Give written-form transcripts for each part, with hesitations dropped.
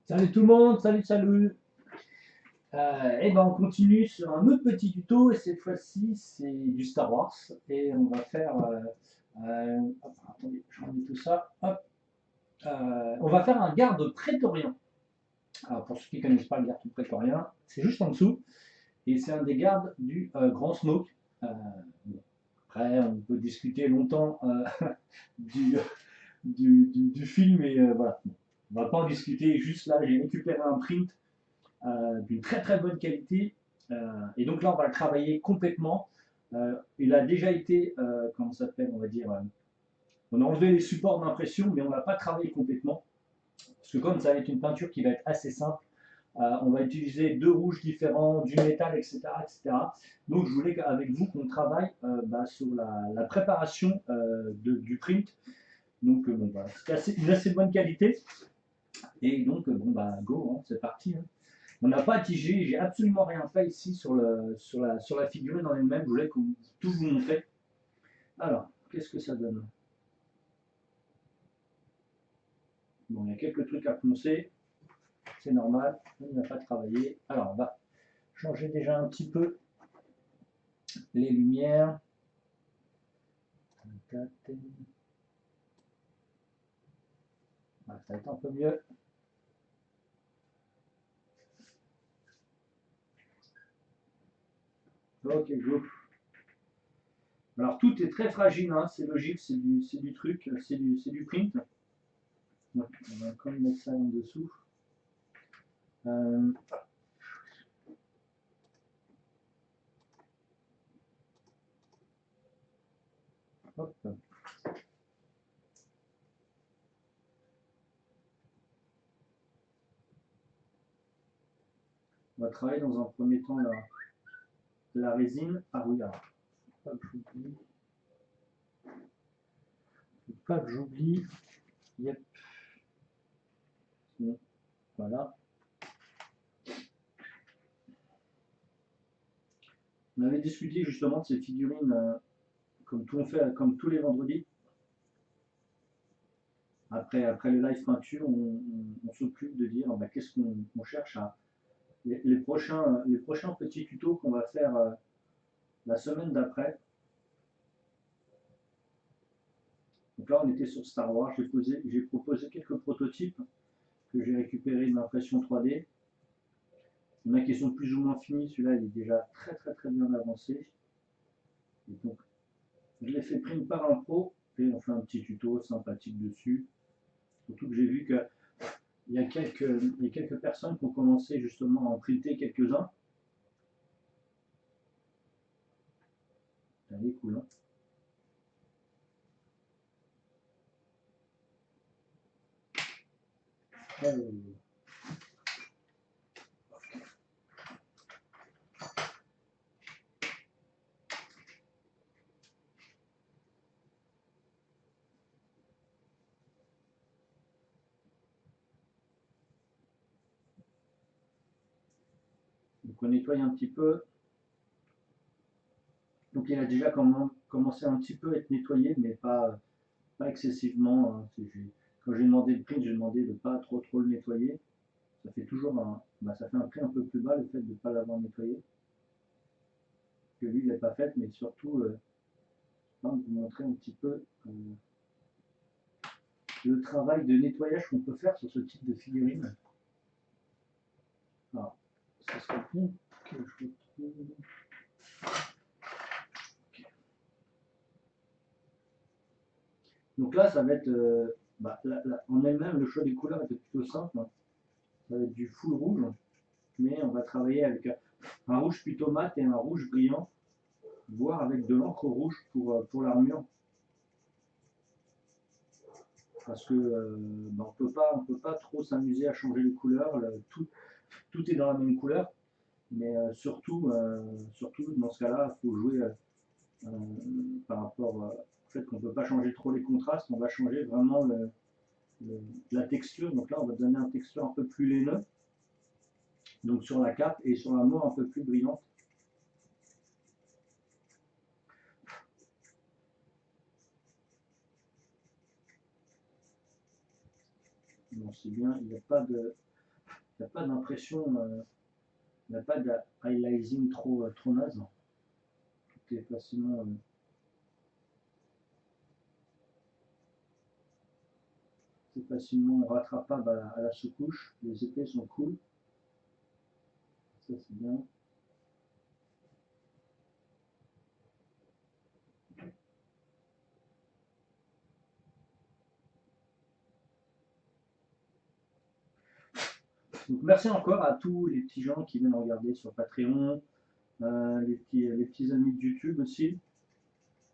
Salut tout le monde, salut, salut. On continue sur un autre petit tuto et cette fois-ci c'est du Star Wars et on va faire, hop, attendez, je remets tout ça, hop, on va faire un garde prétorien. Alors pour ceux qui ne connaissent pas le garde prétorien, c'est juste en dessous et c'est un des gardes du Grand Smoke. Bon, après on peut discuter longtemps du, du film et voilà. On va pas en discuter, juste là j'ai récupéré un print d'une très très bonne qualité. Et donc là, on va le travailler complètement. Il a déjà été, comment ça s'appelle, on va dire, on a enlevé les supports d'impression, mais on n'a pas travaillé complètement. Parce que comme ça va être une peinture qui va être assez simple, on va utiliser deux rouges différents, du métal, etc. etc. Donc je voulais qu'avec vous qu'on travaille sur la préparation du print. Donc bon, c'est une assez bonne qualité. Et donc go, hein, c'est parti. Hein. On n'a pas tigé, j'ai absolument rien fait ici sur la figurine en elle-même. Je voulais tout vous montrer. Alors, qu'est-ce que ça donne? Bon, il y a quelques trucs à poncer, c'est normal, on n'a pas travaillé. Alors, on va changer déjà un petit peu les lumières. Voilà, ça va être un peu mieux. Ok, go. Alors, tout est très fragile, hein, c'est logique, c'est du truc, c'est du print. Donc, on va quand même mettre ça en dessous. Euh, hop. On va travailler dans un premier temps la résine. Ah oui, alors, pas que j'oublie. Pas que j'oublie. Yep. Bon, voilà. On avait discuté justement de ces figurines, comme tout on fait, comme tous les vendredis. Après le live peinture, on s'occupe de dire qu'est-ce qu'on cherche à. Les prochains petits tutos qu'on va faire la semaine d'après. Donc là, on était sur Star Wars. J'ai proposé quelques prototypes que j'ai récupérés de l'impression 3D. Il y en a qui sont plus ou moins finis. Celui-là, il est déjà très très très bien avancé. Et donc, je l'ai fait print par un pro et on fait un petit tuto sympathique dessus. Surtout que j'ai vu qu'il y a quelques personnes qui ont commencé justement à en printer quelques-uns. Elle est cool. Hein. Donc on nettoie un petit peu. Donc il a déjà commencé un petit peu à être nettoyé, mais pas excessivement. Hein. Quand j'ai demandé le print, j'ai demandé de ne pas trop le nettoyer. Ça fait toujours ça fait un prix un peu plus bas le fait de ne pas l'avoir nettoyé. Que lui, il n'est pas fait, mais surtout, je vais vous montrer un petit peu le travail de nettoyage qu'on peut faire sur ce type de figurine. Alors, ça serait bien que je retrouve. Donc là, ça va être en elle-même, le choix des couleurs était plutôt simple. Hein. Ça va être du full rouge, mais on va travailler avec un rouge plutôt mat et un rouge brillant, voire avec de l'encre rouge pour l'armure. Parce que on peut pas trop s'amuser à changer les couleurs. Tout est dans la même couleur, mais surtout dans ce cas-là, il faut jouer par rapport au fait qu'on ne peut pas changer trop les contrastes. On va changer vraiment la texture. Donc là, on va donner une texture un peu plus laineux. Donc sur la cape et sur la main un peu plus brillante. Bon, c'est bien, il n'y a pas de. n'y a pas d'impression, il n'y a pas de highlighting trop naze. Tout est facilement. C'est facilement rattrapable à la sous-couche. Les épées sont cool. Ça, c'est bien. Donc, merci encore à tous les petits gens qui viennent regarder sur Patreon, les petits amis de YouTube aussi.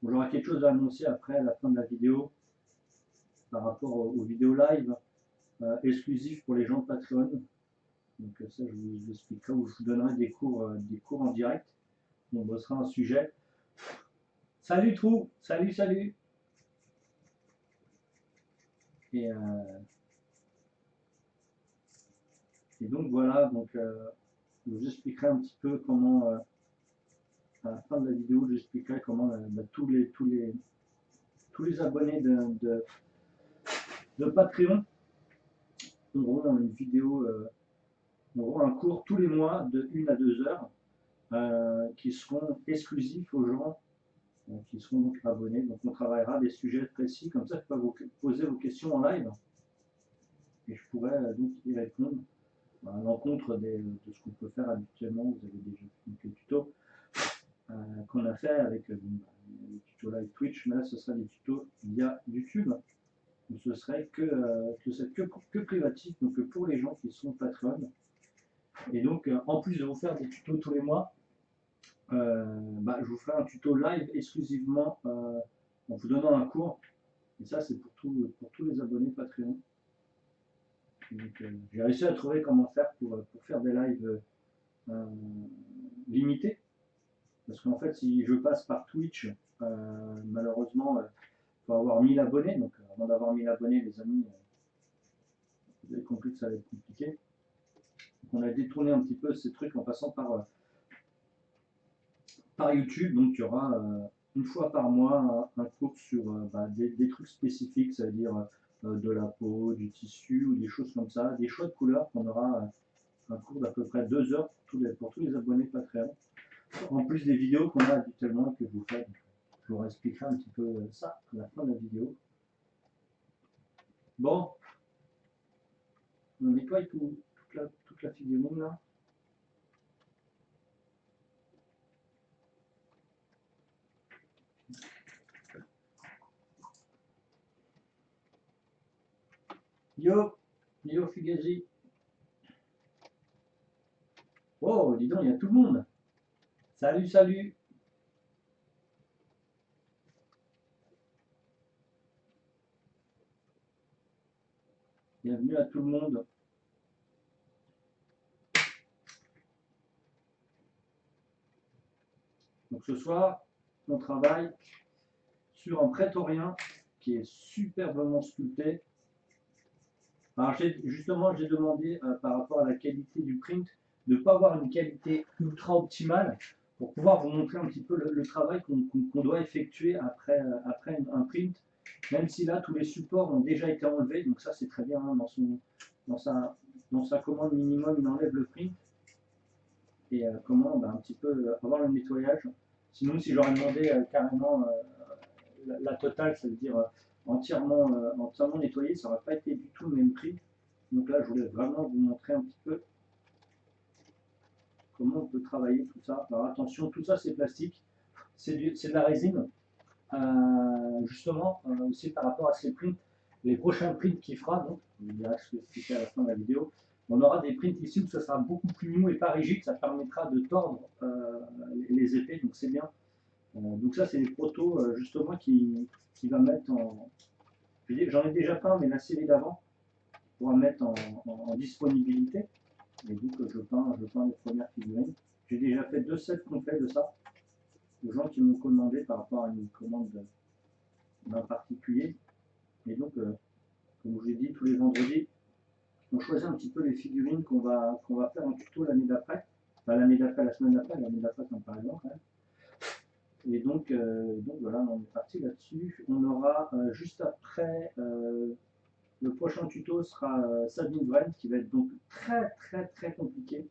Bon, j'aurai quelque chose à annoncer après à la fin de la vidéo par rapport aux vidéos live exclusives pour les gens de Patreon. Donc ça, je vous expliquerai, ou je vous donnerai des cours en direct. On bossera un sujet. Salut Trou, salut. Et donc voilà, donc je vous expliquerai un petit peu comment, à la fin de la vidéo, je vous expliquerai comment tous les abonnés de Patreon auront une vidéo, auront un cours tous les mois de 1 à 2 heures qui seront exclusifs aux gens qui seront donc abonnés. Donc on travaillera des sujets précis, comme ça je peux vous poser vos questions en live et je pourrais donc y répondre à l'encontre de ce qu'on peut faire habituellement. Vous avez déjà vu quelques tutos qu'on a fait avec les tutos live Twitch, mais là ce sera des tutos via YouTube. Donc ce serait que privatif, donc pour les gens qui sont Patreon. Et donc en plus de vous faire des tutos tous les mois, je vous ferai un tuto live exclusivement en vous donnant un cours. Et ça, c'est pour tous les abonnés Patreon. J'ai réussi à trouver comment faire pour faire des lives limités. Parce qu'en fait, si je passe par Twitch, malheureusement, il faut avoir 1000 abonnés. Donc, avant d'avoir 1000 abonnés, les amis, vous avez compris que ça va être compliqué. Donc, on a détourné un petit peu ces trucs en passant par YouTube. Donc, il y aura une fois par mois un cours sur des trucs spécifiques, c'est-à-dire de la peau, du tissu ou des choses comme ça, des choix de couleurs. On aura un cours d'à peu près 2 heures pour tous les abonnés Patreon, en plus des vidéos qu'on a habituellement que je vous fais. Je vous expliquerai un petit peu ça à la fin de la vidéo. Bon, on nettoie toute la figurine là. Yo Fugazi. Oh, dis donc, il y a tout le monde. Salut. Bienvenue à tout le monde. Donc ce soir, on travaille sur un prétorien qui est superbement sculpté. Alors justement, j'ai demandé par rapport à la qualité du print de ne pas avoir une qualité ultra optimale pour pouvoir vous montrer un petit peu le travail qu'on doit effectuer après un print, même si là tous les supports ont déjà été enlevés, donc ça c'est très bien, hein, dans sa commande minimum il enlève le print et comment un petit peu avoir le nettoyage. Sinon si j'aurais demandé carrément la totale, ça veut dire entièrement nettoyé, ça n'aurait pas été du tout le même prix. Donc là, je voulais vraiment vous montrer un petit peu comment on peut travailler tout ça. Alors attention, tout ça c'est plastique, c'est de la résine. Justement, aussi par rapport à ces prints, les prochains prints qu'il fera, donc, je vous dirai ce que c'est à la fin de la vidéo, on aura des prints ici où ça sera beaucoup plus mou et pas rigide, ça permettra de tordre les épées, donc c'est bien. Donc ça, c'est les protos justement qui va mettre en... J'en ai déjà peint, mais la série d'avant pourra mettre en disponibilité. Et donc je peins les premières figurines. J'ai déjà fait 2 sets complets de ça, aux gens qui m'ont commandé par rapport à une commande d'un particulier. Et donc, comme je vous l'ai dit, tous les vendredis, on choisit un petit peu les figurines qu'on va faire en tuto l'année d'après. Enfin, l'année d'après, la semaine d'après, l'année d'après, ça me paraît long quand même. Et donc voilà, on est parti là-dessus. On aura juste après Le prochain tuto sera Sabine Wren, qui va être donc très compliqué.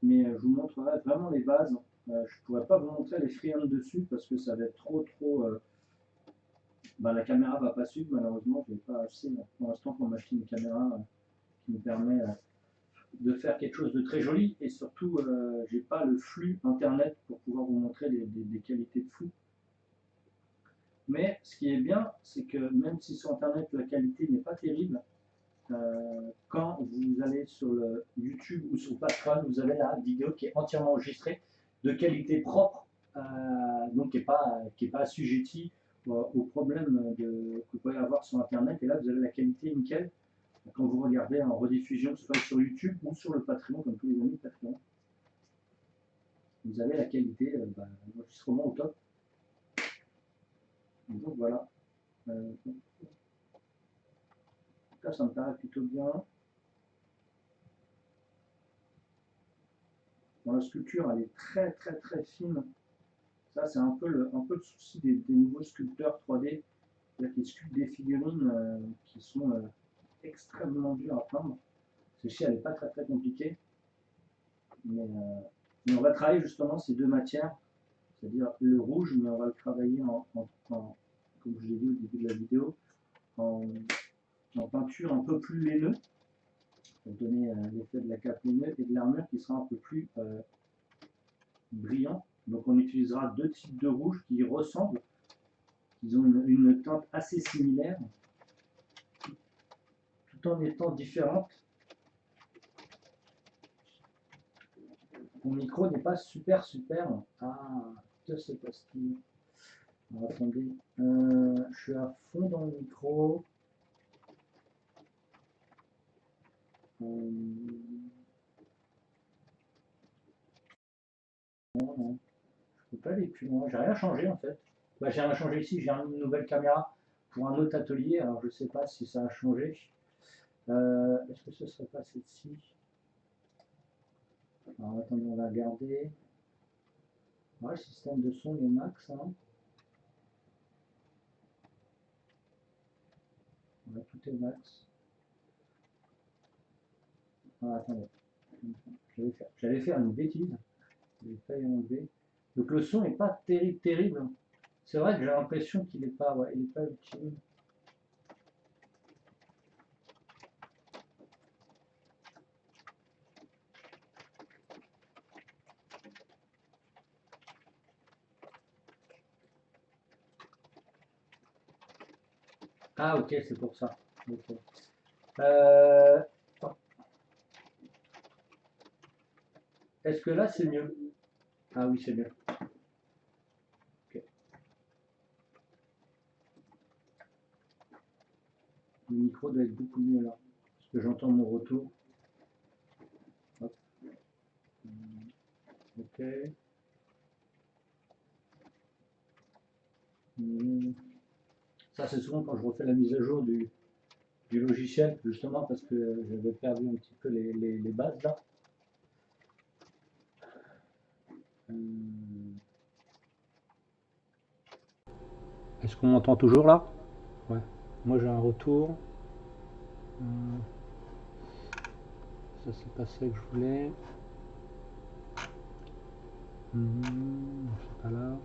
Mais je vous montrerai vraiment les bases. Je ne pourrais pas vous montrer les freehands dessus parce que ça va être trop. La caméra va pas suivre, malheureusement. Je n'ai pas assez pour l'instant pour m'acheter une caméra qui me permet de faire quelque chose de très joli. Et surtout, j'ai pas le flux internet pour pouvoir vous montrer des qualités de fou. Mais ce qui est bien, c'est que même si sur internet la qualité n'est pas terrible, quand vous allez sur le YouTube ou sur Patreon, vous avez la vidéo qui est entièrement enregistrée de qualité propre, donc qui n'est pas assujettie aux problèmes que vous pouvez avoir sur internet. Et là, vous avez la qualité nickel quand vous regardez en rediffusion, soit sur YouTube ou sur le Patreon, comme tous les amis Patreon. Vous avez la qualité l'enregistrement au top. Donc voilà. Là, ça me paraît plutôt bien. Bon, la sculpture, elle est très fine. Ça, c'est un peu le souci des nouveaux sculpteurs 3D, qui sculptent des figurines qui sont extrêmement dures à peindre. Celle-ci, elle n'est pas très compliquée. Mais on va travailler justement ces deux matières, c'est-à-dire le rouge, mais on va le travailler comme je l'ai dit au début de la vidéo, en peinture un peu plus laineux, pour donner l'effet de la cape laineuse et de l'armure qui sera un peu plus brillant. Donc on utilisera deux types de rouge qui ressemblent, ils ont une teinte assez similaire, tout en étant différentes. Mon micro n'est pas super. Ah, que se passe-t-il? Attendez, je suis à fond dans le micro. Non, je peux pas aller plus loin. J'ai rien changé en fait. J'ai rien changé ici. J'ai une nouvelle caméra pour un autre atelier. Alors je sais pas si ça a changé. Est-ce que ce serait pas celle-ci? Alors attendez, on va regarder. Ouais, le système de son est max. Hein. Ouais, tout est max. Ah, attendez. J'allais faire une bêtise. J'ai failli enlever. Donc le son n'est pas terrible. C'est vrai que j'ai l'impression qu'il n'est pas, il est pas utile. Ah ok, c'est pour ça. Okay. Est-ce que là c'est mieux? Ah oui, c'est mieux. Okay. Le micro doit être beaucoup mieux là, parce que j'entends mon retour. Hop. Ok. Ça c'est souvent quand je refais la mise à jour du logiciel, justement parce que j'avais perdu un petit peu les bases là. Est-ce qu'on m'entend toujours là? Ouais. Moi j'ai un retour. Ça c'est pas ça que je voulais. C'est pas là.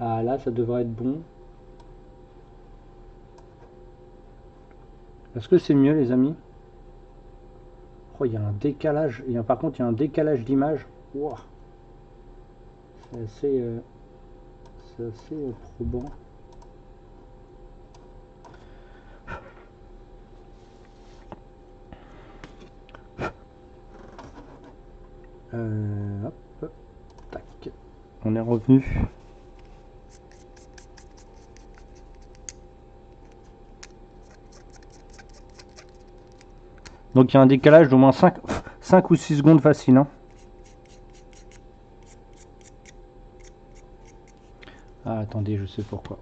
Ah là ça devrait être bon. Est-ce que c'est mieux les amis? Oh, il y a un décalage. Par contre il y a un décalage d'image. Wow. C'est assez probant. Hop, tac. On est revenu. Donc il y a un décalage d'au moins 5 ou 6 secondes facile. Hein. Ah, attendez, je sais pourquoi.